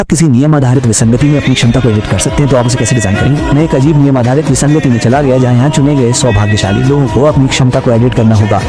आप किसी नियम आधारित विसंगति में अपनी क्षमता को एडिट कर सकते हैं, तो आप उसे कैसे डिजाइन करेंगे? मैं एक अजीब नियम आधारित विसंगति में चला गया जहाँ यहाँ चुने गए सौभाग्यशाली लोगों को अपनी क्षमता को एडिट करना होगा।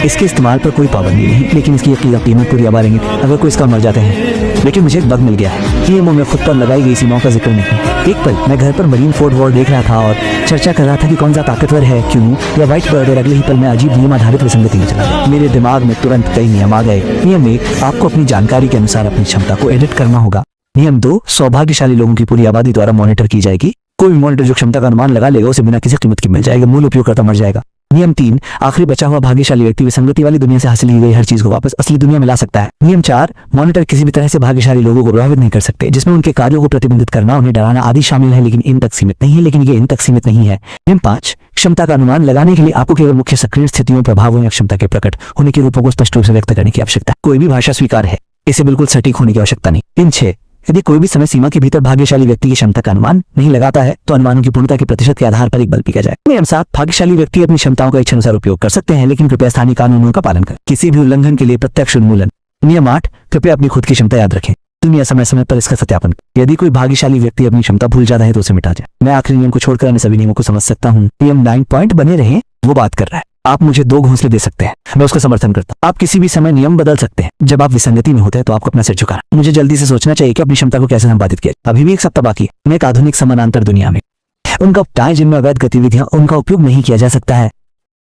इसके इस्तेमाल पर कोई पाबंदी नहीं, लेकिन इसकी कीमत पूरी आबाद रहेंगे अगर कोई इसका मर जाते हैं। लेकिन मुझे एक बग मिल गया है, नियमों में खुद पर लगाई गई सीमाओं का जिक्र नहीं। एक पल मैं घर पर मरीन फोर्ट वॉर देख रहा था और चर्चा कर रहा था कि कौन सा ताकतवर है, क्यों या व्हाइट बर्ड, और अगले ही पल मैं अजीब नियम आधारित विसंगति में चला गया। मेरे दिमाग में तुरंत कई नियम आ गए। नियम 1, आपको अपनी जानकारी के अनुसार अपनी क्षमता को एडिट करना होगा। नियम 2, सौभाग्यशाली लोगों की पूरी आबादी द्वारा मॉनिटर की जाएगी। कोई भी मॉनिटर जो क्षमता का अनुमान लगा लेगा उसे बिना किसी कीमत के मिल जाएगा, मूल उपयोगकर्ता मर जाएगा। नियम 3, आखिरी बचा हुआ भाग्यशाली व्यक्ति विसंगति वाली दुनिया से हासिल की गई हर चीज को वापस असली दुनिया में ला सकता है। नियम 4, मॉनिटर किसी भी तरह से भाग्यशाली लोगों को प्रभावित नहीं कर सकते, जिसमें उनके कार्यों को प्रतिबंधित करना, उन्हें डराना आदि शामिल है, लेकिन इन तक सीमित नहीं है। नियम 5, क्षमता का अनुमान लगाने के लिए आपको केवल मुख्य सक्रिय स्थितियों, प्रभावों या क्षमता के प्रकट होने के रूपों को स्पष्ट रूप से व्यक्त करने की आवश्यकता है। कोई भी भाषा स्वीकार है, इसे बिल्कुल सटीक होने की आवश्यकता नहीं। नियम 6, यदि कोई भी समय सीमा के भीतर भाग्यशाली व्यक्ति की क्षमता का अनुमान नहीं लगाता है तो अनुमानों की पूर्णता के प्रतिशत के आधार पर एक बल पीका जाए। नियम 7, भाग्यशाली व्यक्ति अपनी क्षमताओं का इच्छानुसार उपयोग कर सकते हैं, लेकिन कृपया स्थानीय कानूनों का पालन करें। किसी भी उल्लंघन के लिए प्रत्यक्ष उन्मूलन। नियम 8, कृपया अपनी खुद की क्षमता याद रखें, दुनिया समय समय पर इसका सत्यापन करें। यदि कोई भाग्यशाली व्यक्ति अपनी क्षमता भूल जाता है तो उसे मिटा जाए। मैं आखिरी नियम को छोड़कर अन्य सभी नियमों को समझ सकता हूँ। नियम 9 पॉइंट बने रहें, वो बात कर रहा है। आप मुझे 2 घोंसले दे सकते हैं, मैं उसका समर्थन करता हूं। आप किसी भी समय नियम बदल सकते हैं। जब आप विसंगति में होते हैं तो आपको अपना सिर झुकाना। मुझे जल्दी से सोचना चाहिए कि अपनी क्षमता को कैसे संपादित किया। अभी भी एक सप्ताह बाकी है। मैं एक आधुनिक समानांतर दुनिया में उनका उपटाएं जिनमें अवैध गतिविधियां उनका उपयोग नहीं किया जा सकता है।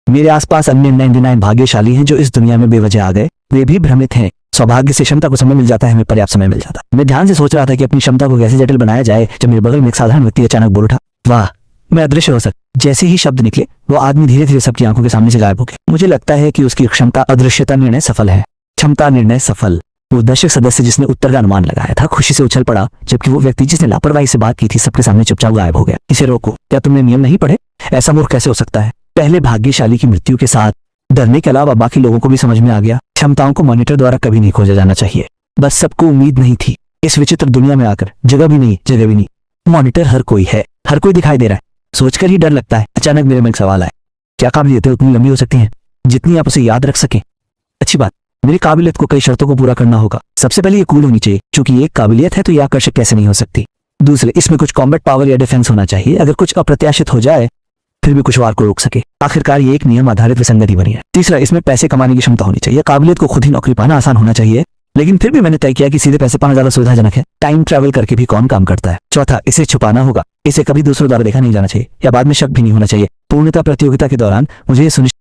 मेरे आसपास अन्य 99 भाग्यशाली हैं जो इस दुनिया में बेवजह आ गए। वे भी भ्रमित हैं। सौभाग्य से क्षमता को समय मिल जाता है, हमें पर्याप्त समय मिल जाता है। मैं ध्यान से सोच रहा था कि अपनी क्षमता को कैसे जटिल बनाया जाए जब मेरे बगल में एक साधारण व्यक्ति अचानक बोल उठा, वाह, मैं अदृश्य हो सकता। जैसे ही शब्द निकले वो आदमी धीरे धीरे सबकी आंखों के सामने से गायब हो गया। मुझे लगता है कि उसकी क्षमता अदृश्यता निर्णय सफल है। क्षमता निर्णय सफल। वो दर्शक सदस्य जिसने उत्तर का अनुमान लगाया था खुशी से उछल पड़ा, जबकि वो व्यक्ति जिसने लापरवाही से बात की थी सबके सामने चुपचाप गायब हो गया। इसे रोको। क्या तुमने नियम नहीं पढ़े? ऐसा मूर्ख कैसे हो सकता है? पहले भाग्यशाली की मृत्यु के साथ डरने के अलावा बाकी लोगों को भी समझ में आ गया, क्षमताओं को मॉनिटर द्वारा कभी नहीं खोजा जाना चाहिए। बस सबको उम्मीद नहीं थी। इस विचित्र दुनिया में आकर जगह भी नहीं। मॉनिटर हर कोई है, हर कोई दिखाई दे रहा है। सोचकर ही डर लगता है। अचानक मेरे में एक सवाल आया, क्या काबिलियतें उतनी लंबी हो सकती हैं जितनी आप उसे याद रख सकें? अच्छी बात, मेरी काबिलियत को कई शर्तों को पूरा करना होगा। सबसे पहले ये कूल होनी चाहिए, क्योंकि एक काबिलियत है तो ये आकर्षक कैसे नहीं हो सकती। दूसरे, इसमें कुछ कॉम्बैट पावर या डिफेंस होना चाहिए, अगर कुछ अप्रत्याशित हो जाए फिर भी कुछ वार को रोक सके। आखिरकार ये एक नियम आधारित विसंगति बनी है। तीसरा, इसमें पैसे कमाने की क्षमता होनी चाहिए। काबिलियत को खुद ही नौकरी पाना आसान होना चाहिए, लेकिन फिर भी मैंने तय किया कि सीधे पैसे पाना ज्यादा सुविधाजनक है। टाइम ट्रैवल करके भी कौन काम करता है। चौथा, इसे छुपाना होगा, इसे कभी दूसरों द्वारा देखा नहीं जाना चाहिए या बाद में शक भी नहीं होना चाहिए। पूर्णता प्रतियोगिता के दौरान मुझे ये सुनिश्चित